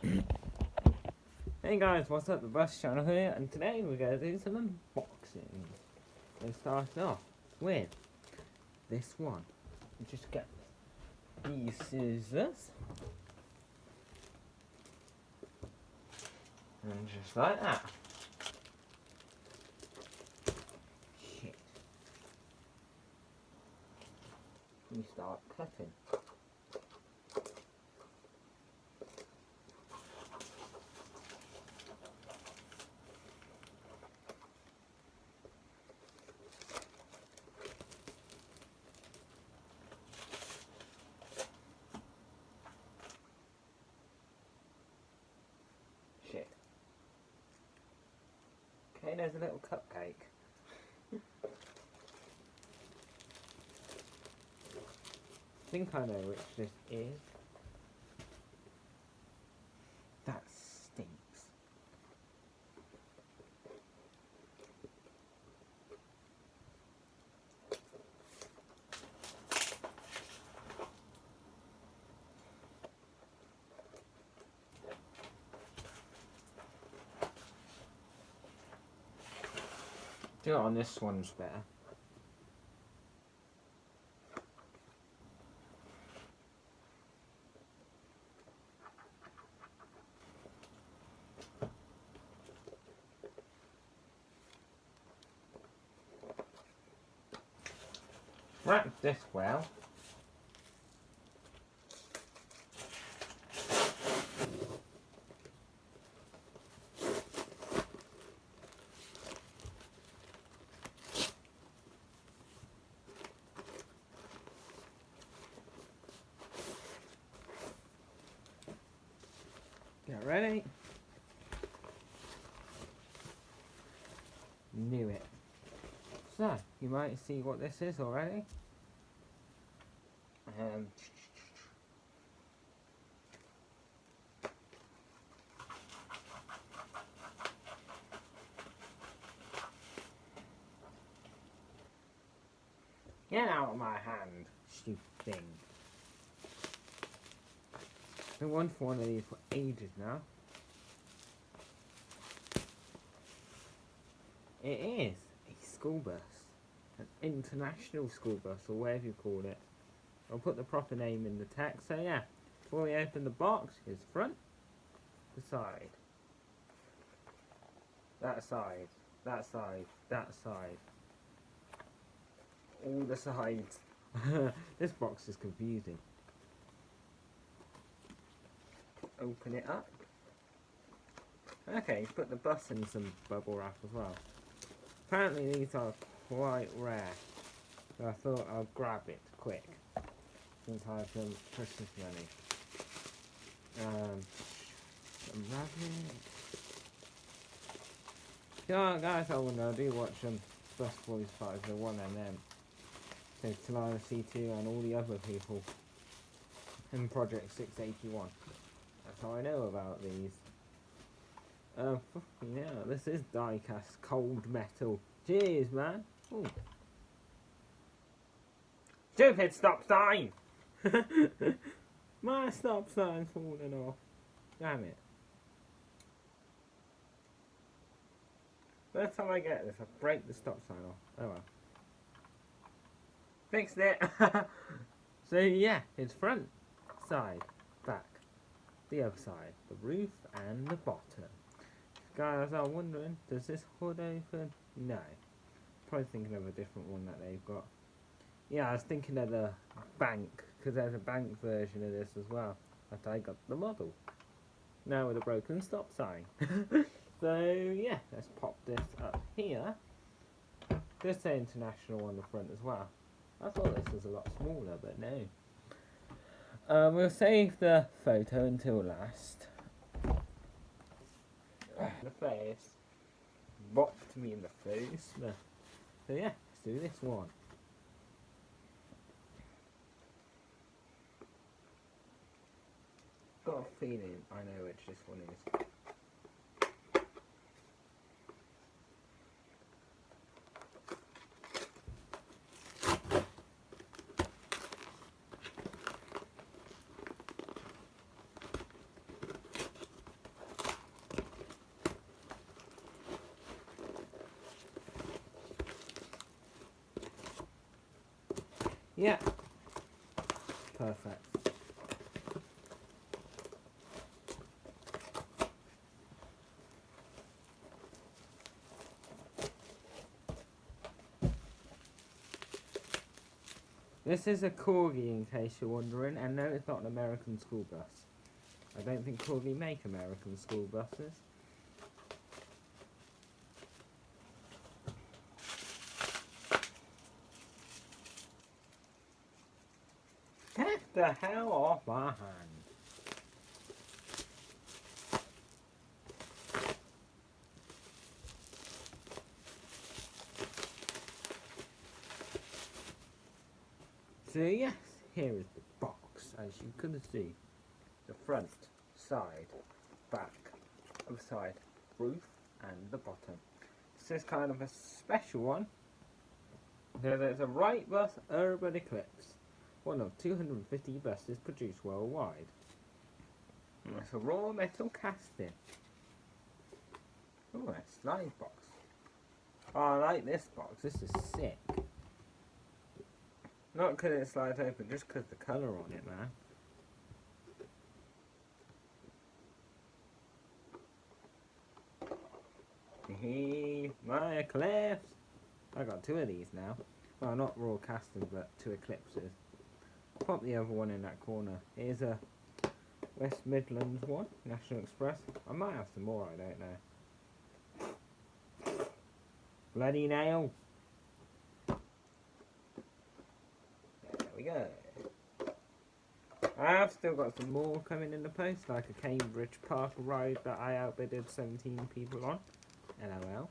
Hey guys, what's up? The Bus Channel here, and today we're going to do some unboxing. Let's start off with this one. Just get these scissors, and just like that. Shit. You start cutting. Shit. Okay, there's a little cupcake. I think I know which this is. That stinks. Do it on this one's better. Wrap this well. Get ready. Knew it. So, you might see what this is already. Get out of my hand, stupid thing. I've been wanting for one of these for ages now. It is a school bus. An international school bus, or whatever you call it. I'll put the proper name in the text. So yeah, before we open the box, here's the front, the side, that side, that side, that side. All the sides. This box is confusing. Open it up. Okay, put the bus in some bubble wrap as well. Apparently these are quite rare, so I thought I'll grab it quick since I have some Christmas money. Some rabbit. Yeah, guys, I wonder, I do watch Bus Boys 501 and them. So Talana C2 and all the other people in Project 681. That's how I know about these. Fucking hell, this is die-cast cold metal. Cheers, man. Ooh. Stupid stop sign! My stop sign's falling off. Damn it. First time I get this, I break the stop sign off. Oh well. Fixed it! So yeah, it's front, side, back, the other side, the roof and the bottom. Guys are wondering, does this hood open? No. Probably thinking of a different one that they've got. Yeah, I was thinking of the bank, because there's a bank version of this as well. But I got the model. Now with a broken stop sign. So yeah, let's pop this up here. There's the international on the front as well. I thought this was a lot smaller, but no. We'll save the photo until last. The face. Bopped me in the face. So yeah, let's do this one. Got a feeling I know which this one is. Yeah, perfect. This is a Corgi, in case you're wondering, and no, it's not an American school bus. I don't think Corgi make American school buses. Get the hell off my hand. So yes, here is the box, as you can see. The front, side, back, other side, roof, and the bottom. This is kind of a special one. There's a Wright bus Urban Eclipse, one of 250 buses produced worldwide. And it's a raw metal casting. Oh, a slide box. Oh, I like this box. This is sick. Not because it slides open, just because the colour on it, man. My Eclipse! I got two of these now. Well, not raw casting, but two Eclipses. Pop the other one in that corner. Here's a West Midlands one, National Express. I might have some more, I don't know. Bloody nail! There we go. I have still got some more coming in the post, like a Cambridge Park ride that I outbidded 17 people on. LOL.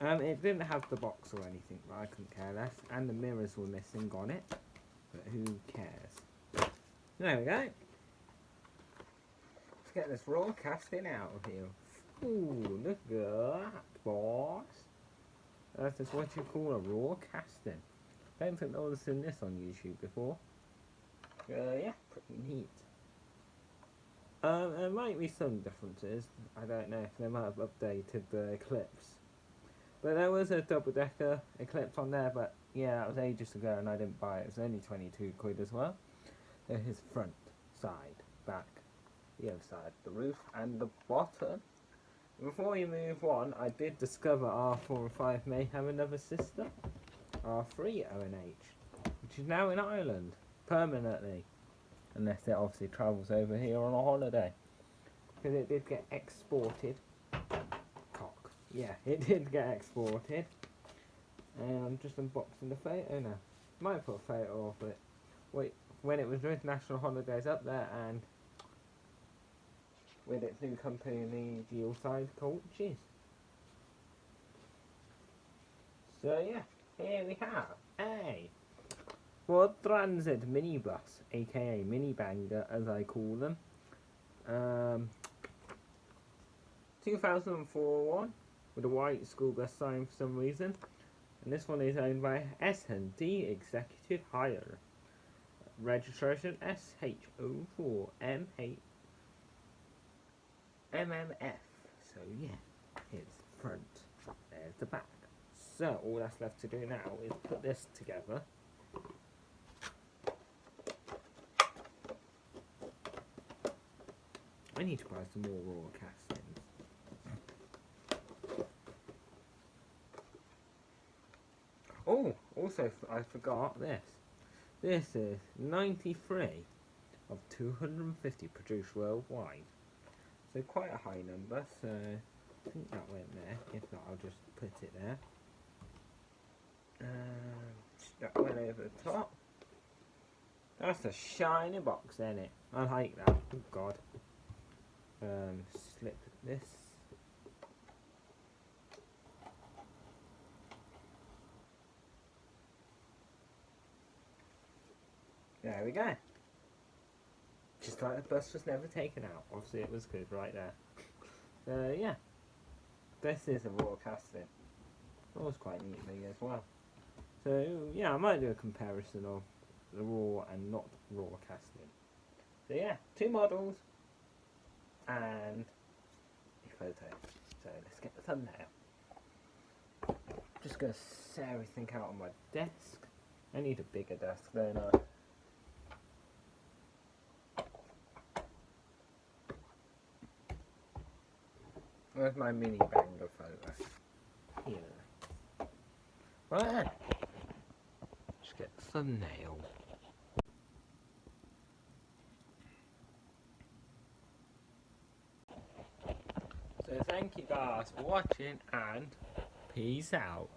It didn't have the box or anything, but I couldn't care less. And the mirrors were missing on it. But who cares? There we go. Let's get this raw casting out of here. Ooh, look at that, boss. That's just what you call a raw casting. Don't think no one's seen this on YouTube before. Yeah, pretty neat. There might be some differences. I don't know if they might have updated the Eclipse. But there was a double-decker Eclipse on there, but yeah, that was ages ago and I didn't buy it. It was only 22 quid as well. So his front, side, back, the other side, the roof and the bottom. Before we move on, I did discover R405 may have another sister, R3 ONH, which is now in Ireland, permanently. Unless it obviously travels over here on a holiday. Because it did get exported. Cock. Yeah, it did get exported. And I'm just unboxing the photo now. Might put a photo of it. Wait, when it was with National Holidays up there and with its new company, Geoside Coaches. So yeah, here we have a Ford Transit minibus, aka mini banger as I call them. 2004 one with a white school bus sign for some reason. And this one is owned by S&D Executive Hire. Registration SH04MMF. So yeah, here's the front, there's the back. So all that's left to do now is put this together. I need to buy some more raw castings. Oh, also I forgot this. This is 93 of 250 produced worldwide. So quite a high number, so I think that went there. If not, I'll just put it there. That went over the top. That's a shiny box, isn't it? I like that. Oh god. Slip this. There we go. Just like the bus was never taken out. Obviously it was good right there. So yeah. This is a raw casting. That was quite neatly as well. So yeah, I might do a comparison of the raw and not raw casting. So yeah, two models and a photo. So let's get the thumbnail. Just gonna set everything out on my desk. I need a bigger desk, don't I? Where's my mini banger photo? Here. Right then. Let's get the thumbnail. So thank you guys for watching and peace out.